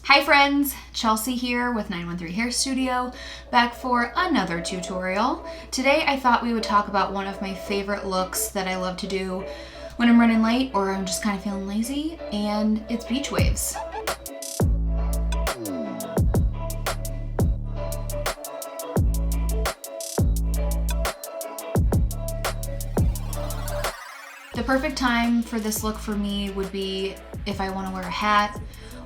Hi friends, Chelsea here with 913 Hair Studio, back for another tutorial. Today I thought we would talk about one of my favorite looks that I love to do when I'm running late or I'm just kind of feeling lazy, and it's beach waves. The perfect time for this look for me would be if I want to wear a hat,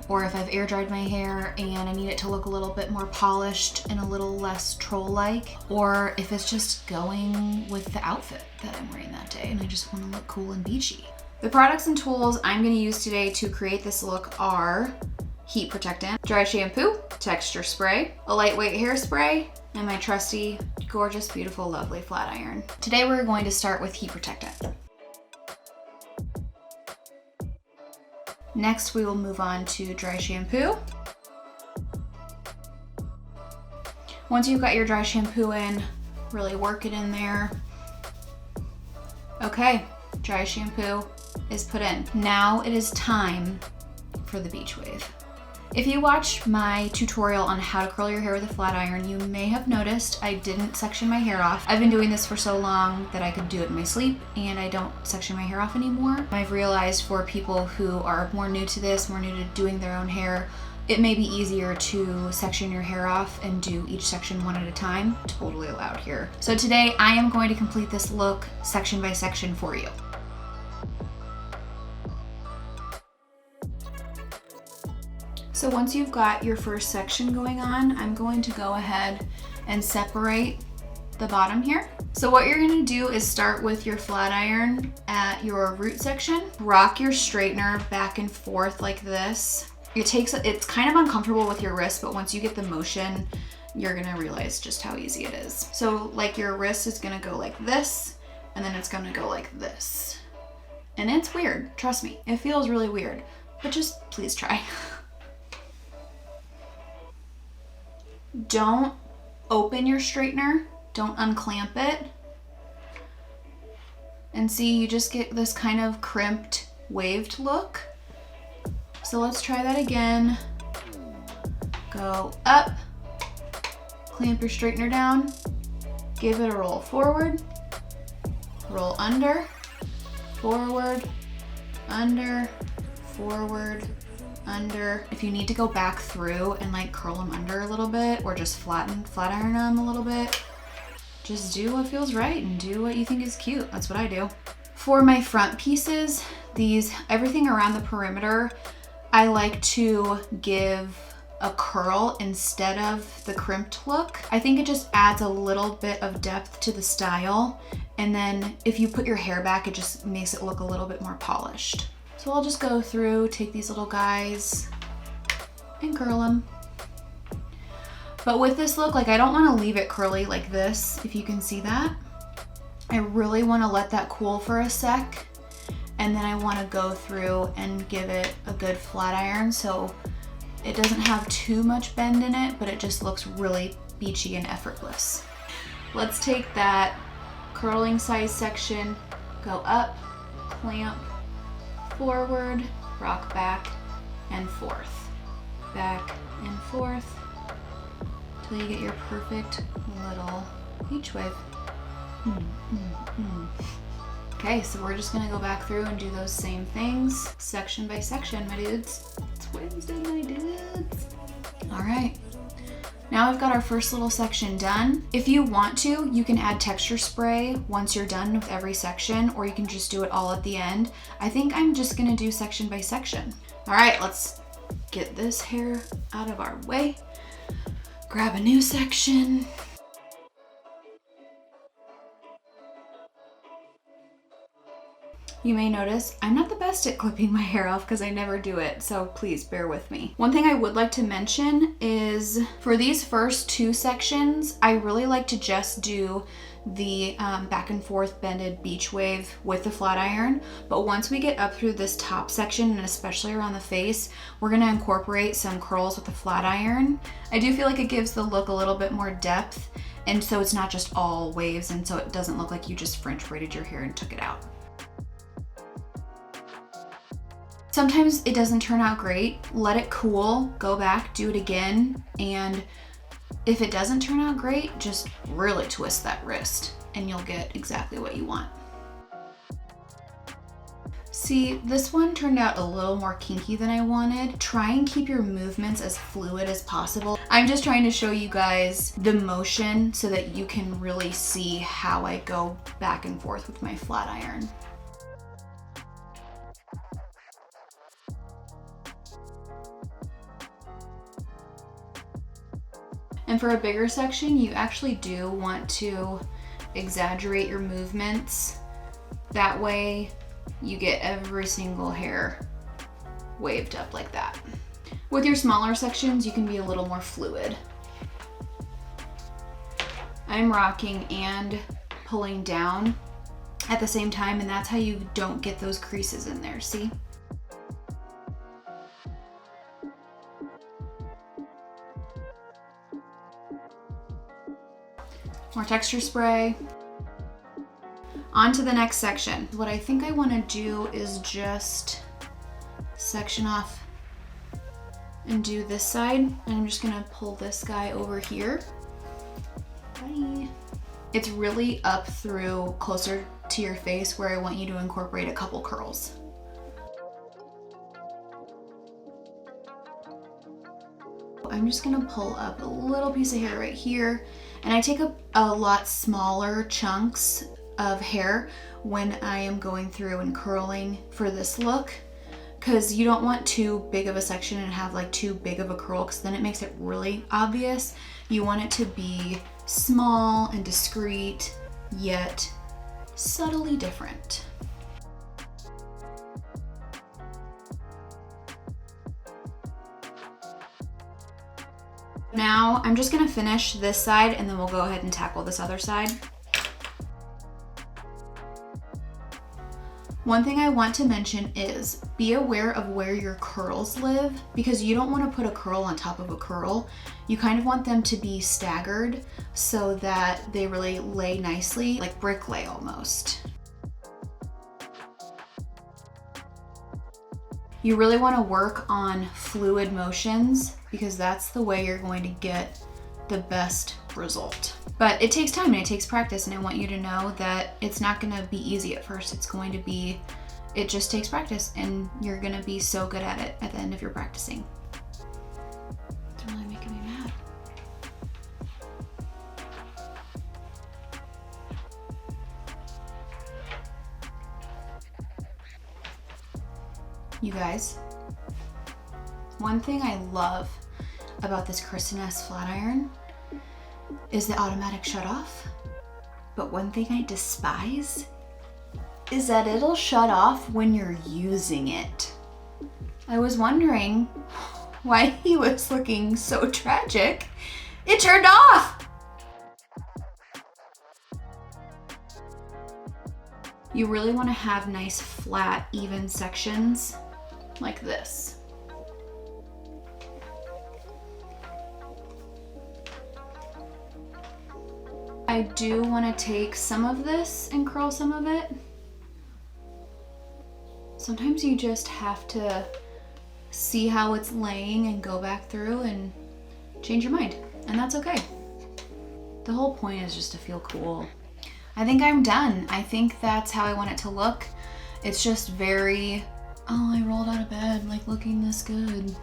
or if I've air dried my hair and I need it to look a little bit more polished and a little less troll-like, or if it's just going with the outfit that I'm wearing that day and I just want to look cool and beachy. The products and tools I'm going to use today to create this look are heat protectant, dry shampoo, texture spray, a lightweight hairspray, and my trusty, gorgeous, beautiful, lovely flat iron. Today we're going to start with heat protectant. Next, we will move on to dry shampoo. Once you've got your dry shampoo in, really work it in there. Okay, dry shampoo is put in. Now it is time for the beach wave. If you watched my tutorial on how to curl your hair with a flat iron, you may have noticed I didn't section my hair off. I've been doing this for so long that I could do it in my sleep, and I don't section my hair off anymore. I've realized for people who are more new to this, more new to doing their own hair, it may be easier to section your hair off and do each section one at a time. Totally allowed here. So today I am going to complete this look section by section for you. So once you've got your first section going on, I'm going to go ahead and separate the bottom here. So what you're gonna do is start with your flat iron at your root section, rock your straightener back and forth like this. It's kind of uncomfortable with your wrist, but once you get the motion, you're gonna realize just how easy it is. So like your wrist is gonna go like this, and then it's gonna go like this. And it's weird, trust me, it feels really weird, but just please try. Don't open your straightener, don't unclamp it. And see, you just get this kind of crimped, waved look. So let's try that again. Go up, clamp your straightener down, give it a roll forward, roll under, forward, under, forward, under. If you need to go back through and like curl them under a little bit or just flat iron them a little bit, just do what feels right and do what you think is cute. That's what I do. For my front pieces, everything around the perimeter, I like to give a curl instead of the crimped look. I think it just adds a little bit of depth to the style. And then if you put your hair back, it just makes it look a little bit more polished. So I'll just go through, take these little guys and curl them. But with this look, like I don't want to leave it curly like this, if you can see that. I really want to let that cool for a sec. And then I want to go through and give it a good flat iron so it doesn't have too much bend in it, but it just looks really beachy and effortless. Let's take that curling size section, go up, clamp, forward, rock back and forth, back and forth, till you get your perfect little beach wave. Okay, so we're just gonna go back through and do those same things, section by section, my dudes. It's Wednesday, my dudes. All right. Now we've got our first little section done. If you want to, you can add texture spray once you're done with every section, or you can just do it all at the end. I think I'm just gonna do section by section. All right, let's get this hair out of our way. Grab a new section. You may notice I'm not the best at clipping my hair off because I never do it, so please bear with me. One thing I would like to mention is for these first two sections, I really like to just do the back and forth bended beach wave with the flat iron. But once we get up through this top section, and especially around the face, we're gonna incorporate some curls with the flat iron. I do feel like it gives the look a little bit more depth, and so it's not just all waves, and so it doesn't look like you just French braided your hair and took it out. Sometimes it doesn't turn out great. Let it cool, go back, do it again, and if it doesn't turn out great, just really twist that wrist and you'll get exactly what you want. See, this one turned out a little more kinky than I wanted. Try and keep your movements as fluid as possible. I'm just trying to show you guys the motion so that you can really see how I go back and forth with my flat iron. And for a bigger section, you actually do want to exaggerate your movements. That way you get every single hair waved up like that. With your smaller sections, you can be a little more fluid. I'm rocking and pulling down at the same time, and that's how you don't get those creases in there, see? More texture spray. On to the next section. What I think I want to do is just section off and do this side. And I'm just gonna pull this guy over here. Bye. It's really up through closer to your face where I want you to incorporate a couple curls. I'm just gonna pull up a little piece of hair right here, and I take a lot smaller chunks of hair when I am going through and curling for this look, because you don't want too big of a section and have like too big of a curl, because then it makes it really obvious. You want it to be small and discreet, yet subtly different. Now I'm just gonna finish this side and then we'll go ahead and tackle this other side. One thing I want to mention is be aware of where your curls live, because you don't want to put a curl on top of a curl. You kind of want them to be staggered so that they really lay nicely, like brick lay almost. You really want to work on fluid motions because that's the way you're going to get the best result. But it takes time and it takes practice, and I want you to know that it's not going to be easy at first. It just takes practice, and you're going to be so good at it at the end of your practicing. It's really making me mad. You guys, one thing I love about this Kristen S flat iron is the automatic shut off. But one thing I despise is that it'll shut off when you're using it. I was wondering why he was looking so tragic. It turned off! You really want to have nice, flat, even sections like this. I do want to take some of this and curl some of it. Sometimes you just have to see how it's laying and go back through and change your mind, and that's okay. The whole point is just to feel cool. I think I'm done. I think that's how I want it to look. It's just very, oh, I rolled out of bed, like looking this good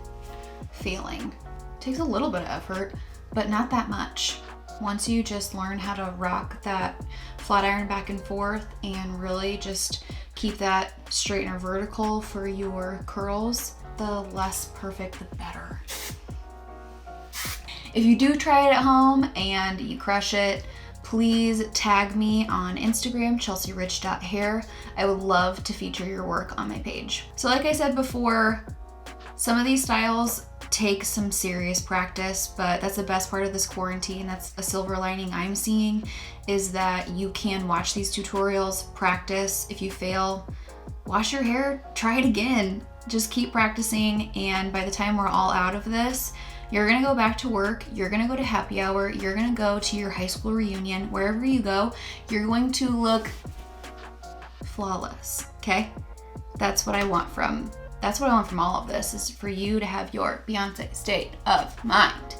feeling. It takes a little bit of effort, but not that much. Once you just learn how to rock that flat iron back and forth and really just keep that straightener vertical for your curls, the less perfect, the better. If you do try it at home and you crush it, please tag me on Instagram, chelsearich.hair. I would love to feature your work on my page. So like I said before, some of these styles take some serious practice, but that's the best part of this quarantine. That's a silver lining I'm seeing, is that you can watch these tutorials, practice. If you fail, wash your hair, try it again. Just keep practicing, and by the time we're all out of this, you're gonna go back to work, you're gonna go to happy hour, you're gonna go to your high school reunion, wherever you go, you're going to look flawless, okay? That's what I want from That's what I want from all of this, is for you to have your Beyonce state of mind.